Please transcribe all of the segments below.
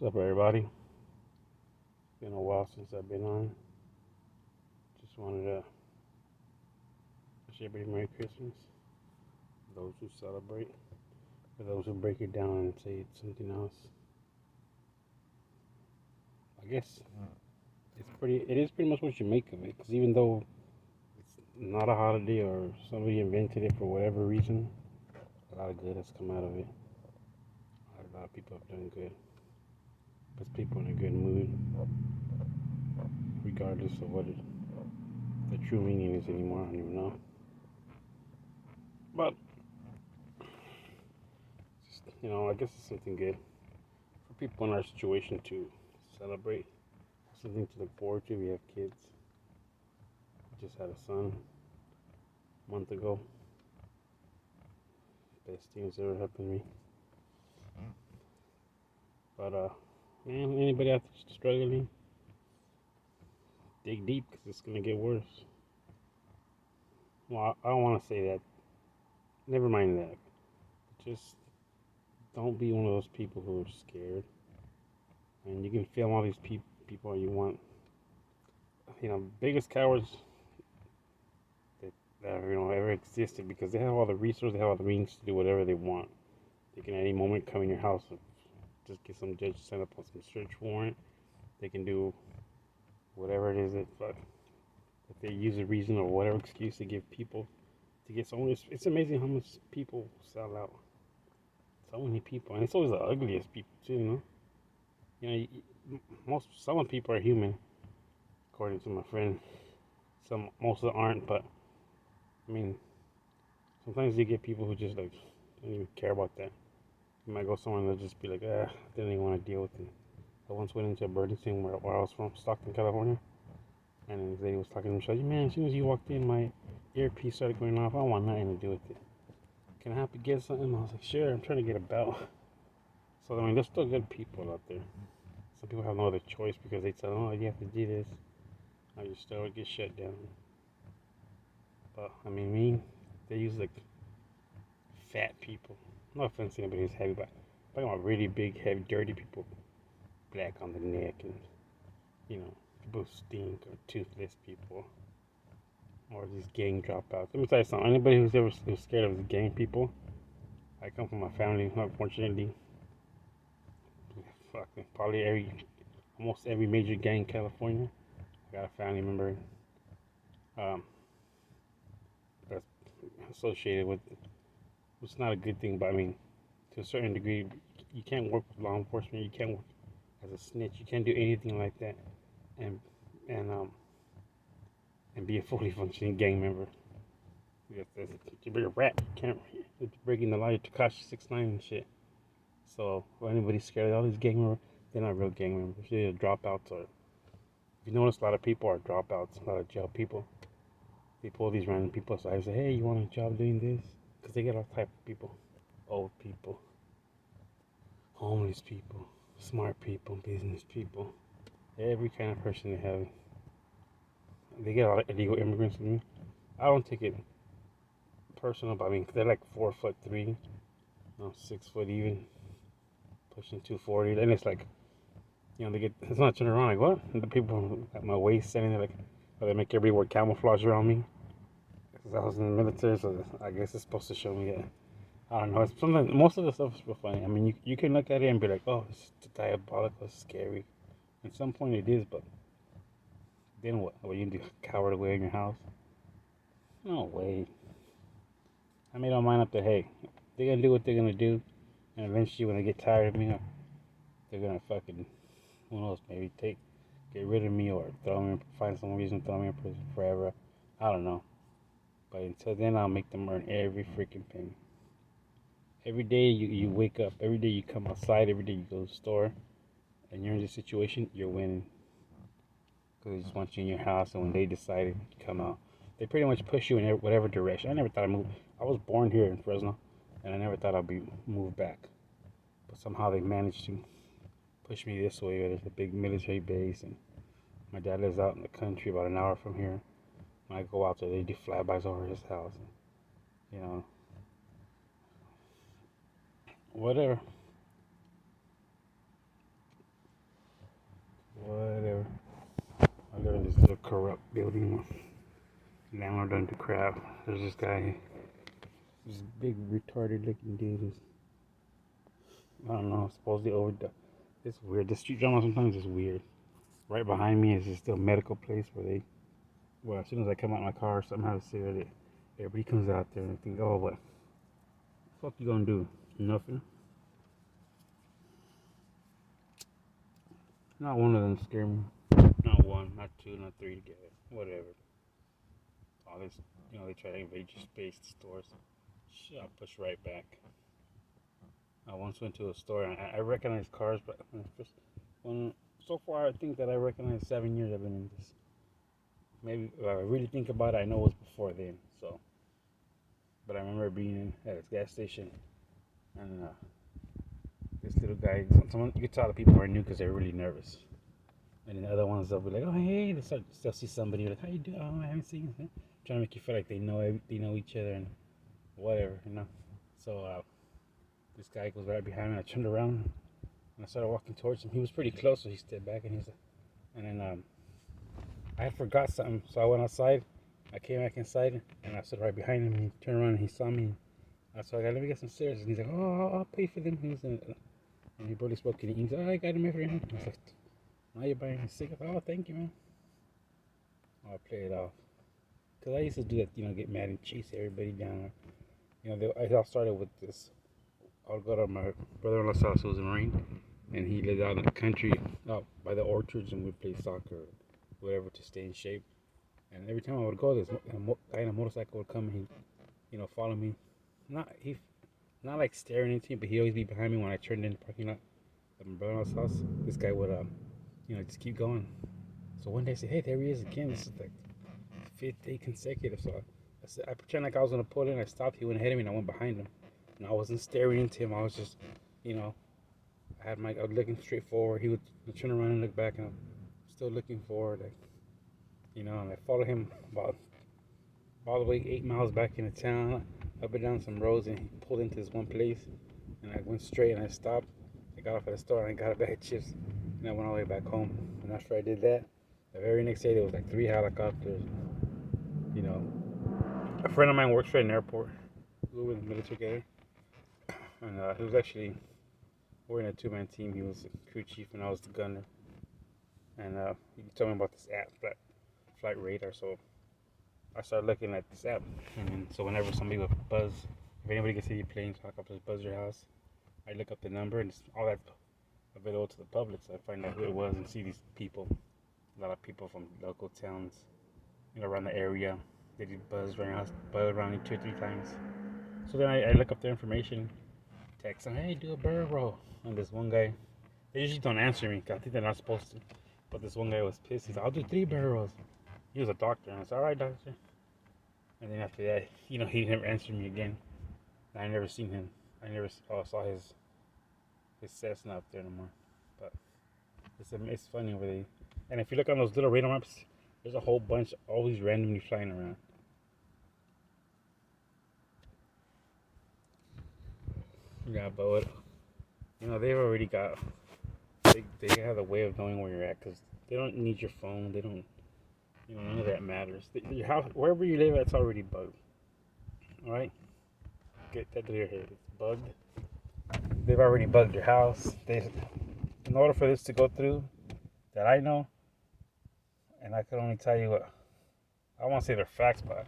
What's up, everybody? Been a while since I've been on. Just wanted to wish everybody Merry Christmas. For those who celebrate, for those who break it down and say it's something else. I guess it is pretty much what you make of it. Because even though it's not a holiday or somebody invented it for whatever reason, a lot of good has come out of it. A lot of people have done good. Puts people in a good mood, regardless of what the true meaning is anymore. I don't even know. But I guess it's something good for people in our situation to celebrate. Something to look forward to. We have kids. Just had a son a month ago. Best thing that's ever happened to me. But man, anybody out there struggling, dig deep because it's gonna get worse. Well, I don't want to say that. Never mind that. Just don't be one of those people who are scared. And you can film all these people you want. Biggest cowards that ever existed because they have all the resources, they have all the means to do whatever they want. They can at any moment come in your house and just get some judge to send up on some search warrant. They can do whatever it is that they use a reason or whatever excuse to give people to get someone. It's amazing how much people sell out. So many people, and it's always the ugliest people too. Some people are human, according to my friend. Most of them aren't, but I mean, sometimes you get people who just like don't even care about that. You might go somewhere and they'll just be like, I didn't even want to deal with it. I once went into a Burger King where I was from, Stockton, California, and the lady was talking to me. She was like, man, as soon as you walked in, my earpiece started going off. I don't want nothing to do with it. Can I help you get something? I was like, sure, I'm trying to get a belt. So, I mean, there's still good people out there. Some people have no other choice because they tell them, oh, you have to do this. Now your store would get shut down. But, I mean, they use like fat people. No offense to anybody who's heavy, but I'm talking about really big, heavy, dirty people. Black on the neck and, people who stink or toothless people. Or these gang dropouts. Let me tell you something. Anybody who's scared of the gang people, I come from a family, unfortunately, fucking almost every major gang in California. I got a family member um, that's associated with. It's not a good thing, but I mean, to a certain degree, you can't work with law enforcement. You can't work as a snitch. You can't do anything like that, and and um and be a fully functioning gang member. You're a rat. You can't. You're breaking the law. You're Takashi 6ix9ine and shit. So, if anybody's scared of all these gang members, they're not real gang members. They're dropouts. Or if you notice, a lot of people are dropouts. A lot of jail people. They pull these random people aside and say, "Hey, you want a job doing this?" Because they get all type of people, old people, homeless people, smart people, business people, every kind of person they have. They get a lot of illegal immigrants. I don't take it personal, but I mean, they're like 4'3", 6 foot even, pushing 240. Then it's like, they get, it's not turning around like, what? And the people at my waist standing there like, oh, they make everybody wear camouflage around me. Because I was in the military, so I guess it's supposed to show me that. I don't know. Sometimes most of the stuff is real funny. I mean, you can look at it and be like, oh, it's diabolical, it's scary. At some point it is, but then what? What you do? Cower away in your house? No way. I made my mind up that hey, they're gonna do what they're gonna do, and eventually when they get tired of me, they're gonna fucking, who knows, maybe get rid of me or find some reason to throw me in prison forever. I don't know. But until then, I'll make them earn every freaking penny. Every day you wake up, every day you come outside, every day you go to the store, and you're in this situation, you're winning. Because they just want you in your house, and when they decide to come out, they pretty much push you in whatever direction. I never thought I'd move. I was born here in Fresno, and I never thought I'd be moved back. But somehow they managed to push me this way. There's a big military base, and my dad lives out in the country about an hour from here. When I go out there, they do flybys over his house. And, whatever. corrupt building. Landlord done to crap. There's this guy, this big retarded looking dude. I don't know, supposedly overdone. It's weird. The street drama sometimes is weird. Right behind me is just a medical place where they, well, as soon as I come out of my car or something, I have to say it. Everybody comes out there and think, oh, what the fuck you gonna do? Nothing. Not one of them scare me. Not one, not two, not three together. Whatever. All this, they try to invade your space, the stores. Shit, I'll push right back. I once went to a store and I recognized cars, but so far I think that I recognize 7 years I've been in this. Maybe if I really think about it, I know it was before then. So, but I remember being at a gas station and this little guy. Someone, you could tell the people are new because they're really nervous. And then the other ones, they'll be like, "Oh, hey," they'll see somebody like, "How you doing? Oh, I haven't seen you." Trying to make you feel like they know each other and whatever. So this guy goes right behind me. I turned around and I started walking towards him. He was pretty close, so he stepped back and I had forgot something, so I went outside. I came back inside and I stood right behind him. He turned around and he saw me. So I got, let me get some cigarettes. And he's like, "Oh, I'll pay for them." And he barely spoke any English. "Oh, I got him for him." I was like, "Now you're buying cigarettes?" "Oh, thank you, man." I play it off. Because I used to do that, get mad and chase everybody down. I all started with this. I would go to my brother-in-law's house, who was a Marine, and he lived out in the country, out by the orchards, and we'd play soccer, whatever, to stay in shape. And every time I would go, this guy in a motorcycle would come and he'd, follow me. Not like staring into me, but he'd always be behind me when I turned in the parking lot at my brother-in-law's house. This guy would, just keep going. So one day I said, "Hey, there he is again." This is like 5th day consecutive. So I pretend like I was gonna pull in. I stopped. He went ahead of me, and I went behind him. And I wasn't staring into him. I was just, I was looking straight forward. He would turn around and look back, and I'm still looking forward. And I followed him about all the way 8 miles back into town, up and down some roads, and he pulled into this one place. And I went straight, and I stopped. I got off at the store, and I got a bag of chips, and I went all the way back home. And after I did that, the very next day there was like 3 helicopters. A friend of mine works for an airport. We were in the military together, and he was actually working a 2-man team. He was the crew chief, and I was the gunner. And he told me about this app, Flight Radar. So I started looking at this app, and so whenever somebody would buzz, if anybody can see your plane, helicopters buzz your house, I look up the number, and all that's available to the public. So I find out who it was and see these people. A lot of people from local towns, around the area. They did buzz around me 2 or 3 times. So then I look up their information, text them, "Hey, do a barrel roll." And this one guy, they usually don't answer me because I think they're not supposed to. But this one guy was pissed. He said, "I'll do 3 barrel rolls." He was a doctor, and I said, "All right, doctor." And then after that, he never answered me again. And I never seen him. I never saw his Cessna up there no more. But it's funny where they. And if you look on those little radar maps, there's a whole bunch always randomly flying around. Yeah, but they've already got. They have a way of knowing where you're at because they don't need your phone. They don't. None of that matters. Your house, wherever you live, it's already bugged. All right, get that to your head. It's bugged. They've already bugged your house. In order for this to go through, that I know, and I can only tell you what. I won't say they're facts, but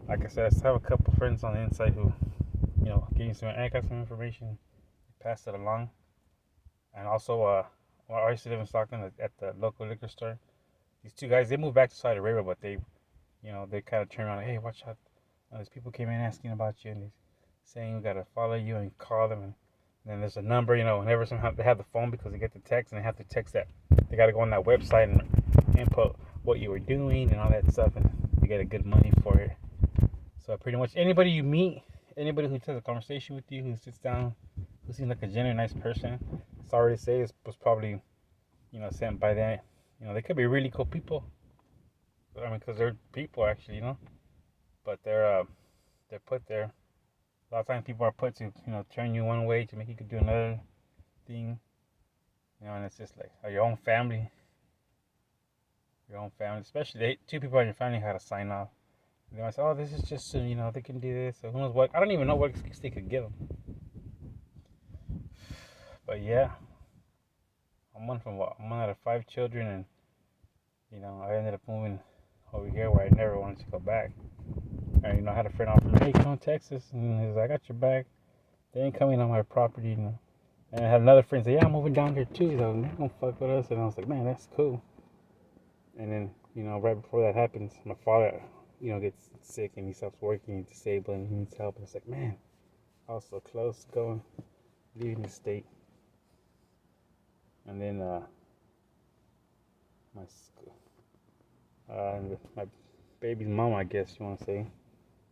like I said, I have a couple friends on the inside who, gave me I got some information, passed it along, and also, when I used to live in Stockton at the local liquor store, these 2 guys, they moved back to Saudi Arabia, but they kind of turned around, "Hey, watch out. These people came in asking about you, and they're saying we got to follow you and call them. And then there's a number, whenever somehow they have the phone because they get the text, and they have to text that. They got to go on that website and input what you were doing and all that stuff, and you get a good money for it. So pretty much anybody you meet, anybody who has a conversation with you, who sits down, who seems like a genuine nice person, sorry to say, was probably, sent by them. They could be really cool people. Because they're people actually, but they're put there. A lot of times people are put to, turn you one way to make you do another thing. And it's just like, or your own family. your own family, especially two people in your family had to sign off. They might say, "Oh, this is just they can do this." So who knows what? I don't even know what excuse they could give them. But yeah, I'm one out of 5 children, and I ended up moving over here where I never wanted to go back. And I had a friend offer me, "Hey, come to Texas," and he's like, "I got your back. They ain't coming on my property." And I had another friend say, "Yeah, I'm moving down here too. So they're gonna fuck with us." And I was like, "Man, that's cool." And then right before that happens, my father, gets sick and he stops working, he's disabled, and he needs help. And it's like, man, I was so close to leaving the state. And then my my baby's mom, I guess you want to say,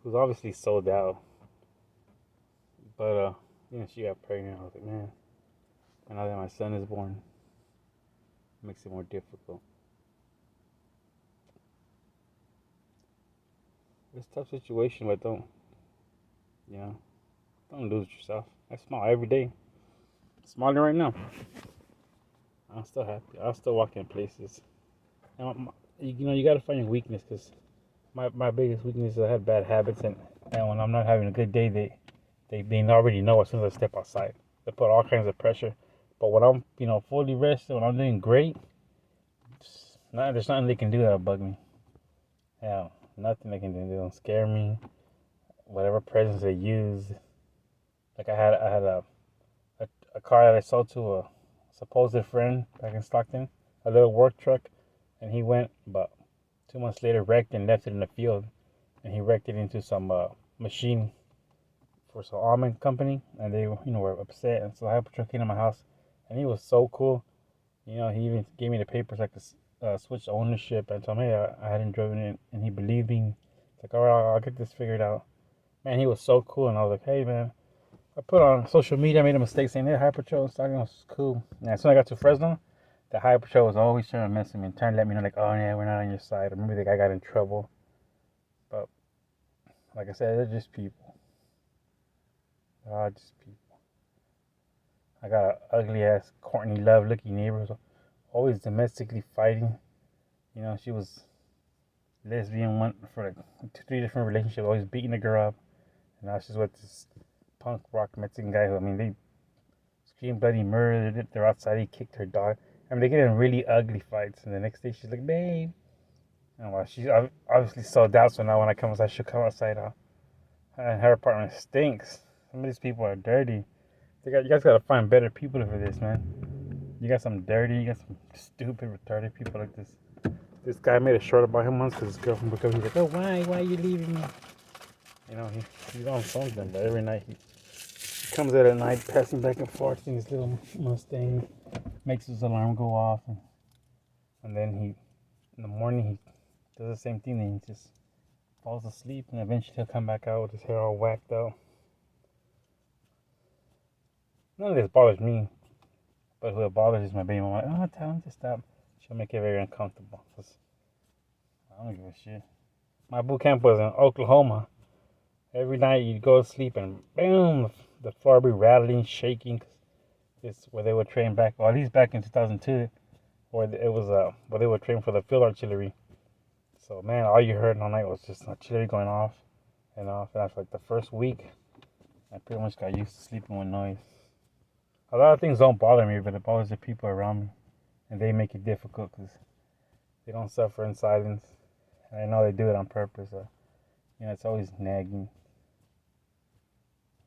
who's obviously sold out, but she got pregnant. I was like, man, and now that my son is born, it makes it more difficult. It's a tough situation, but you know, don't lose yourself. I smile every day. Smiling right now. I'm still happy. I'll still walk in places. And you got to find your weakness, because my biggest weakness is I had bad habits, and when I'm not having a good day, they already know as soon as I step outside. They put all kinds of pressure. But when I'm fully rested, when I'm doing great, there's nothing they can do that'll bug me. Hell, nothing they can do. They don't scare me. Whatever presents they use, like I had a car that I sold to a supposed friend back in Stockton, a little work truck, and he went, but 2 months later wrecked and left it in the field, and he wrecked it into some machine for some almond company, and they were upset, and so I truck came to my house, and he was so cool. He even gave me the papers I could switch ownership, and told me, hey, I hadn't driven it, and he believed me. It's like, all right, I'll get this figured out. Man, he was so cool, and I was like, hey, man. I put on social media, I made a mistake saying, hey, High Patrol Stockton was cool. And as soon as I got to Fresno, the High Patrol was always trying to mess with me and trying to let me know, like, oh, yeah, we're not on your side. Or maybe the guy got in trouble. But like I said, they're just people. They're just people. I got an ugly ass Courtney Love looking neighbor who's always domestically fighting. She was lesbian one for like 2, 3 different relationships, always beating the girl up. And now she's with this punk rock Mexican guy who, they scream bloody murder. They're outside. He kicked her dog. They get in really ugly fights. And the next day she's like, babe. And well, she's obviously sold out. So now when I come outside, she'll come outside. And her apartment stinks. Some of these people are dirty. You guys gotta find better people for this, man. You got some dirty, you got some stupid, retarded people like this. This guy made a short about him once because his girlfriend broke up. He's like, oh, why are you leaving me? He's on something, but every night he comes out at night, passing back and forth in his little Mustang, makes his alarm go off, and then in the morning, he does the same thing, and he just falls asleep, and eventually he'll come back out with his hair all whacked out. None of this bothers me, but who it bothers is my baby mama. Like, oh, tell him to stop. She'll make it very uncomfortable. I don't give a shit. My boot camp was in Oklahoma. Every night you'd go to sleep and boom, the floor would be rattling, shaking. It's where they would train back, or at least back in 2002, where it was where they would train for the field artillery. So man, all you heard all night was just artillery going off and off. And after like the first week, I pretty much got used to sleeping with noise. A lot of things don't bother me, but it bothers the people around me, and they make it difficult because they don't suffer in silence. And I know they do it on purpose. It's always nagging.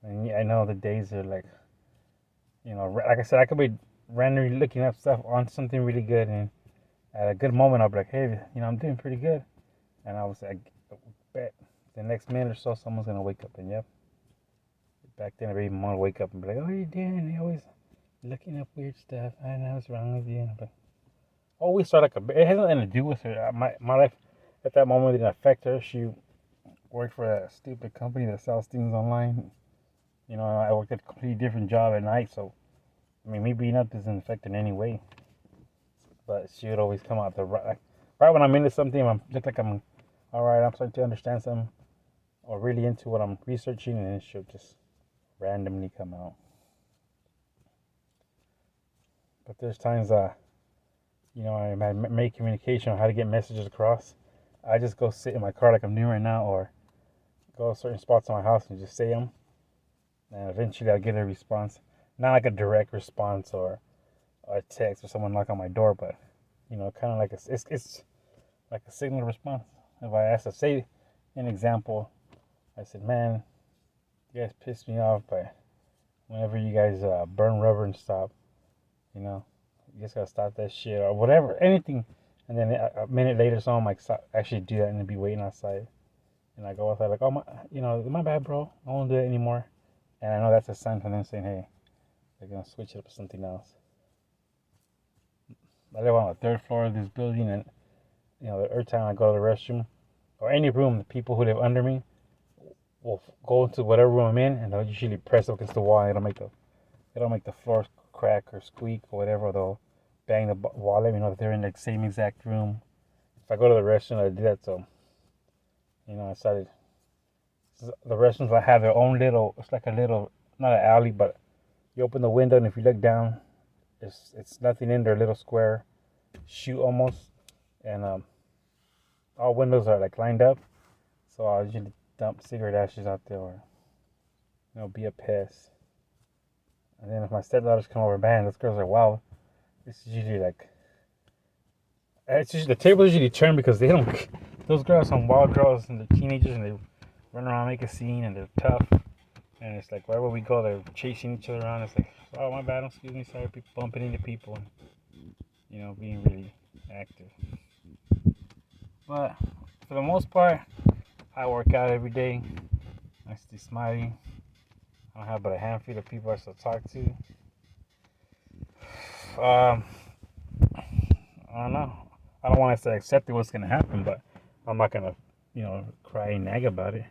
And I know the days are like, like I said, I could be randomly looking up stuff on something really good, and at a good moment, I'll be like, hey, I'm doing pretty good. And I was like, bet the next minute or so, someone's going to wake up, and yep. Back then, every mom would wake up and be like, oh, you doing? You always looking up weird stuff. I know what's wrong with you. But always start like it has nothing to do with her. My life at that moment didn't affect her. She worked for a stupid company that sells things online. I worked at a completely different job at night, so me being up doesn't affect in any way. But she would always come out right when I'm into something, I look like I'm all right. I'm starting to understand something, or really into what I'm researching, and then she'll just randomly come out. But there's times I make communication on how to get messages across. I just go sit in my car like I'm doing right now, or go to certain spots in my house and just say them. And eventually I get a response. Not like a direct response or a text or someone knock on my door, but kind of like it's like a signal response. If I ask to say an example, I said, "Man, you guys pissed me off, but whenever you guys burn rubber and stop, you know, you just gotta stop that shit or whatever, anything." And then a minute later, someone might actually do that and then be waiting outside. And I go outside like, "Oh my bad, bro. I won't do it anymore." And I know that's a sign from them saying, "Hey, they're gonna switch it up to something else." I live on the third floor of this building, and every time I go to the restroom or any room, the people who live under me will go into whatever room I'm in, and they'll usually press up against the wall. They don't make the floor crack or squeak or whatever. They'll bang the wall. Let me know that they're in the same exact room. If I go to the restroom, I do that. So I started. The restrooms have their own little. It's like a little, not an alley, but you open the window, and if you look down, it's nothing in there. A little square chute almost, and all windows are like lined up. So I usually dump cigarette ashes out there, or be a pest. And then if my stepdaughters come over, man, those girls are wow. This is usually like, it's usually the tables usually turn because they don't. Those girls are some wild girls and they're teenagers and they run around, make a scene, and they're tough. And it's like wherever we go, they're chasing each other around. It's like, oh my bad, excuse me, sorry, bumping into people, and being really active. But for the most part, I work out every day. I stay smiling. I don't have but a handful of people I still talk to. I don't know. I don't want to say accept what's gonna happen, but I'm not gonna, cry and nag about it.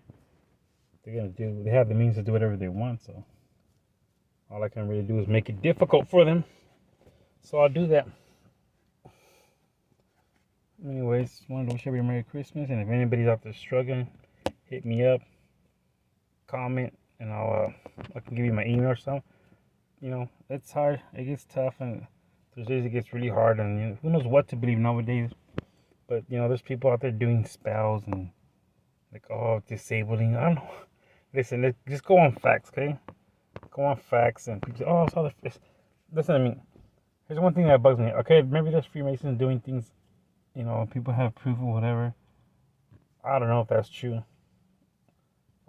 They have the means to do whatever they want, so all I can really do is make it difficult for them. So I'll do that. Anyways, wanted to wish everybody a Merry Christmas, and if anybody's out there struggling, hit me up, comment, and I can give you my email or something. It's hard. It gets tough, and there's days it gets really hard, and who knows what to believe nowadays. But there's people out there doing spells and like disabling. I don't know. Listen, just go on facts, okay? Go on facts, and people say, "Oh, I saw the." Listen, I mean, here's one thing that bugs me. Okay, maybe there's Freemasons doing things. People have proof or whatever. I don't know if that's true,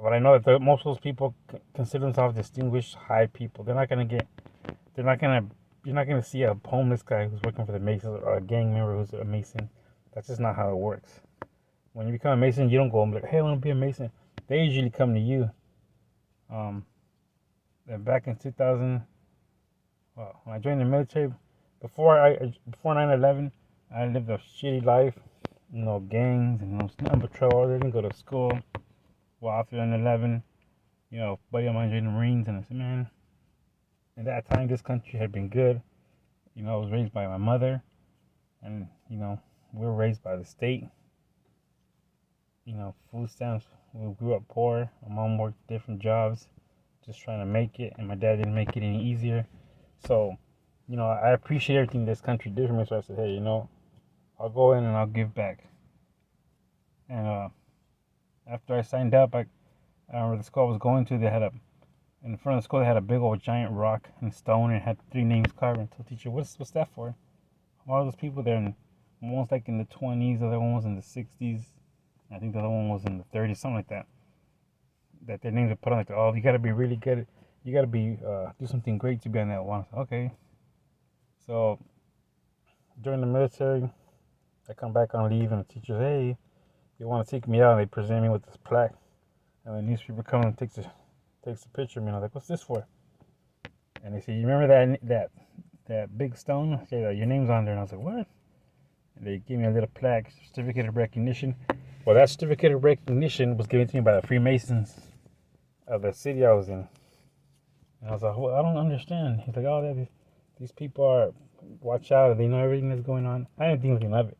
but I know that most of those people consider themselves distinguished, high people. They're not gonna get. They're not gonna. You're not gonna see a homeless guy who's working for the Masons or a gang member who's a Mason. That's just not how it works. When you become a Mason, you don't go and be like, "Hey, I want to be a Mason." They usually come to you. Back in 2000, well, when I joined the military, before 9/11, I lived a shitty life. Gangs and nothing but trouble. I didn't go to school. Well, after 9/11, buddy of mine joined the Marines, and I said, man, at that time, this country had been good. I was raised by my mother, and we were raised by the state. Food stamps. We grew up poor. My mom worked different jobs, just trying to make it, and my dad didn't make it any easier. So, I appreciate everything this country did for me. So I said, hey, I'll go in and I'll give back. And after I signed up, I remember the school I was going to. In front of the school, they had a big old giant rock and stone, and it had 3 names carved. And I told the teacher, what's that for? All those people there, and one was like in the 20s, the other one was in the 60s. I think the other one was in the 30s, something like that. That their names are put on like, oh, you got to be really good. You got to be do something great to be on that one. Said, okay. So during the military, I come back on leave, and the teacher says, hey, they want to take me out, and they present me with this plaque. And the newspaper comes and takes a picture of me. And I was like, what's this for? And they say, you remember that big stone? Okay, your name's on there. And I was like, what? And they gave me a little plaque, certificate of recognition. Well, that certificate of recognition was given to me by the Freemasons of the city I was in. And I was like, well, I don't understand. He's like, oh, these people are, watch out. They know everything that's going on. I didn't think anything of it.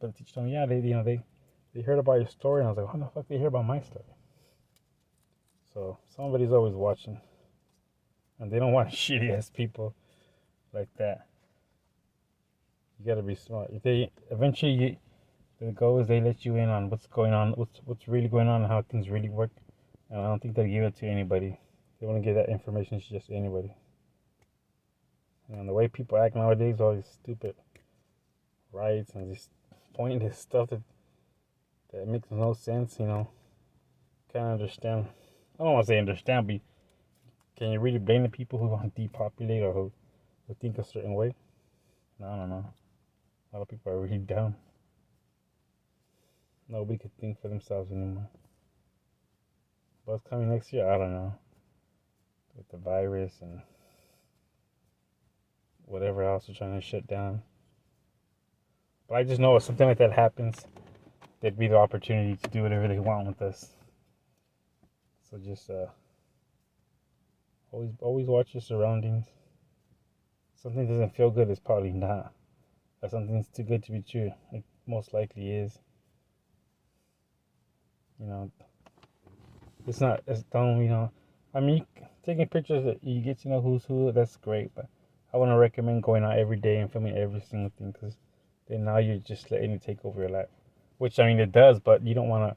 But the teacher told me, yeah, they heard about your story. And I was like, how the fuck they hear about my story? So somebody's always watching. And they don't want shitty ass people like that. You gotta be smart. If they eventually, the goal is they let you in on what's going on, what's really going on, and how things really work. And I don't think they give it to anybody. They want to give that information to just anybody. And the way people act nowadays, all these stupid riots and just pointless stuff that makes no sense. Can't understand. I don't want to say understand, but can you really blame the people who want to depopulate or who think a certain way? No, I don't know. A lot of people are really dumb. Nobody could think for themselves anymore. What's coming next year? I don't know. With the virus and whatever else they're trying to shut down. But I just know if something like that happens, there'd be the opportunity to do whatever they want with us. So just always watch your surroundings. Something doesn't feel good, it's probably not. If something's too good to be true, it most likely is. It's not. It's dumb. I mean, taking pictures that you get to know who's who. That's great, but I wouldn't recommend going out every day and filming every single thing because then now you're just letting it take over your life. Which I mean, it does, but you don't want to.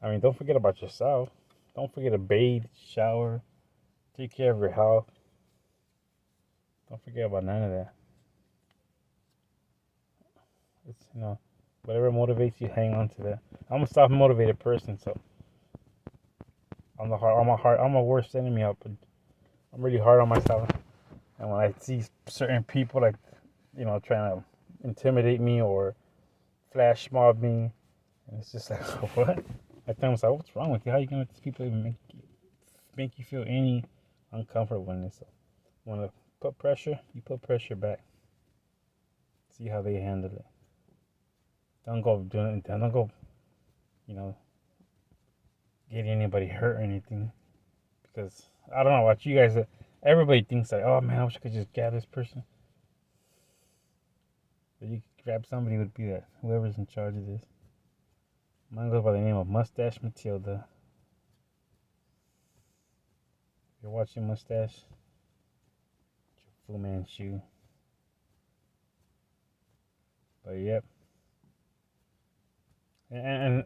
I mean, don't forget about yourself. Don't forget to bathe, shower, take care of your health. Don't forget about none of that. It's whatever motivates you, hang on to that. I'm a self-motivated person, so I'm a worst enemy. I'm really hard on myself, and when I see certain people like, trying to intimidate me or flash mob me, and it's just like, what? I tell myself, what's wrong with you? How are you gonna let these people even make you feel any uncomfortableness? So, want to put pressure? You put pressure back. See how they handle it. Don't go doing it. Don't go, you know, getting anybody hurt or anything. Because I don't know about you guys. Everybody thinks like, oh man, I wish I could just grab this person. But you grab somebody would be that whoever's in charge of this. Mine goes by the name of Mustache Matilda. If you're watching Mustache, it's your Fu Manchu. But yep. And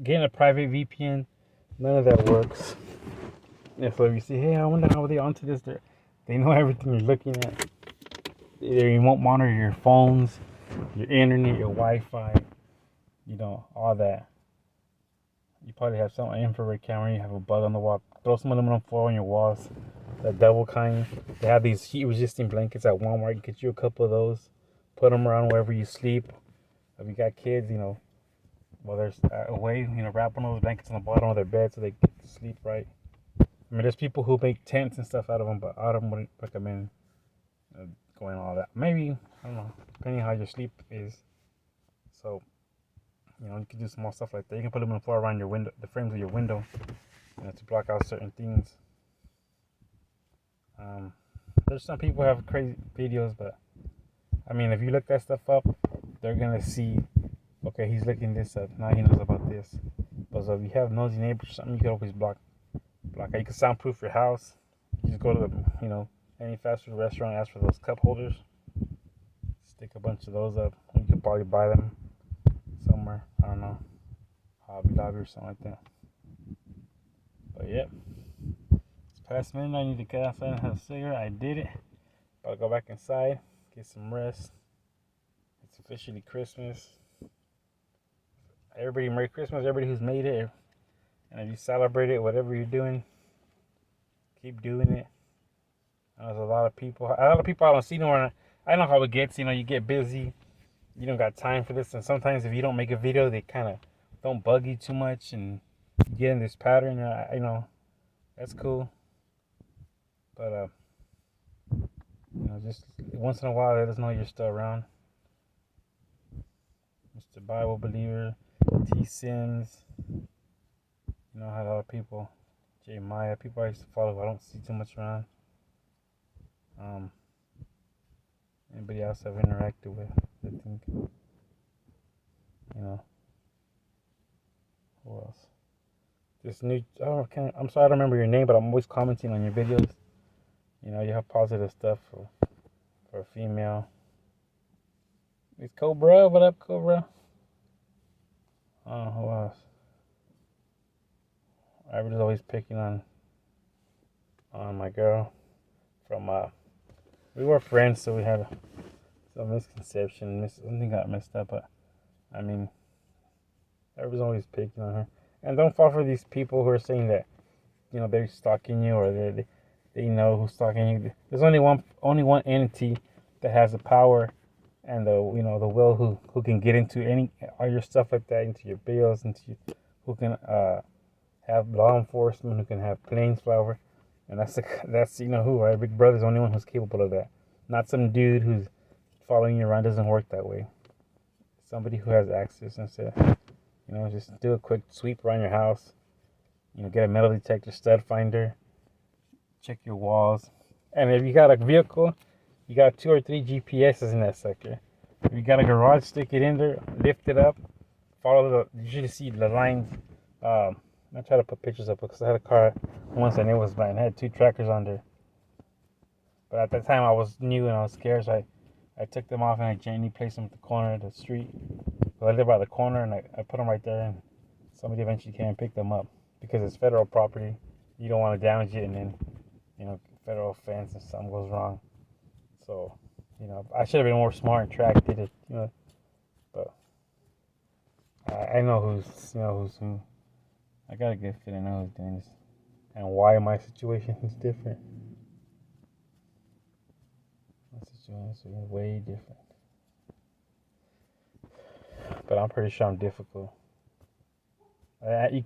getting a private VPN, none of that works. And so if you say, hey, I wonder how they onto this, they know everything you're looking at. They won't monitor your phones, your internet, your Wi-Fi, all that. You probably have some infrared camera, you have a bug on the wall. Throw some aluminum foil on your walls, that double kind. They have these heat-resistant blankets at Walmart. Get you a couple of those. Put them around wherever you sleep. If you got kids, while they're away, wrap one of those blankets on the bottom of their bed so they get to sleep right. I mean, there's people who make tents and stuff out of them, but I wouldn't recommend going all that. Maybe, I don't know, depending on how your sleep is. So, you can do small stuff like that. You can put them on the floor around your window, the frames of your window, to block out certain things. There's some people who have crazy videos, but I mean, if you look that stuff up, they're gonna see, okay, he's looking this up. Now he knows about this. But so if you have nosy neighbors or something, you can always block. You can soundproof your house. You just go to any fast food restaurant, ask for those cup holders. Stick a bunch of those up. You could probably buy them somewhere. I don't know, Hobby Lobby or something like that. But yep, it's past midnight. I need to get outside and have a cigarette. I did it. I'll go back inside, get some rest. It's officially Christmas. Everybody, Merry Christmas. Everybody who's made it, and if you celebrate it, whatever you're doing, keep doing it. There's a lot of people I don't see nowhere. I know how it gets. You get busy. You don't got time for this, and sometimes if you don't make a video, they kind of don't bug you too much, and you get in this pattern. That's cool. But just once in a while, let us know you're still around. Mr. Bible Believer, T Sims. Had a lot of people. J Maya, people I used to follow, I don't see too much around. Anybody else I've interacted with, I think. Who else? This new, I'm sorry I don't remember your name, but I'm always commenting on your videos. You have positive stuff for a female. It's Cobra. What up, Cobra? Who else? I was always picking on my girl from we were friends, so we had some misconception. Something got messed up, but I mean, I was always picking on her. And don't fall for these people who are saying that they're stalking you, or they know who's stalking you. There's only one entity that has the power and the will who can get into all your stuff like that, into your bills, who can have law enforcement, who can have planes fly over, and that's who, right? Big Brother's the only one who's capable of that. Not some dude who's following you around. Doesn't work that way. Somebody who has access instead. Just do a quick sweep around your house. Get a metal detector, stud finder, check your walls, and if you got a vehicle, you got 2 or 3 GPSs in that sucker. If you got a garage, stick it in there, lift it up, follow you should see the lines. I try to put pictures up because I had a car once and it was mine. I had 2 trackers on there, but at that time I was new and I was scared, so I took them off and I gently placed them at the corner of the street. So I live by the corner and I put them right there, and somebody eventually came and picked them up because it's federal property. You don't want to damage it, and then federal offense if something goes wrong. So I should have been more smart and tracked it. But I know who's who. I got a good feeling I know who's doing this and why my situation is different. My situation is way different. But I'm pretty sure I'm difficult. You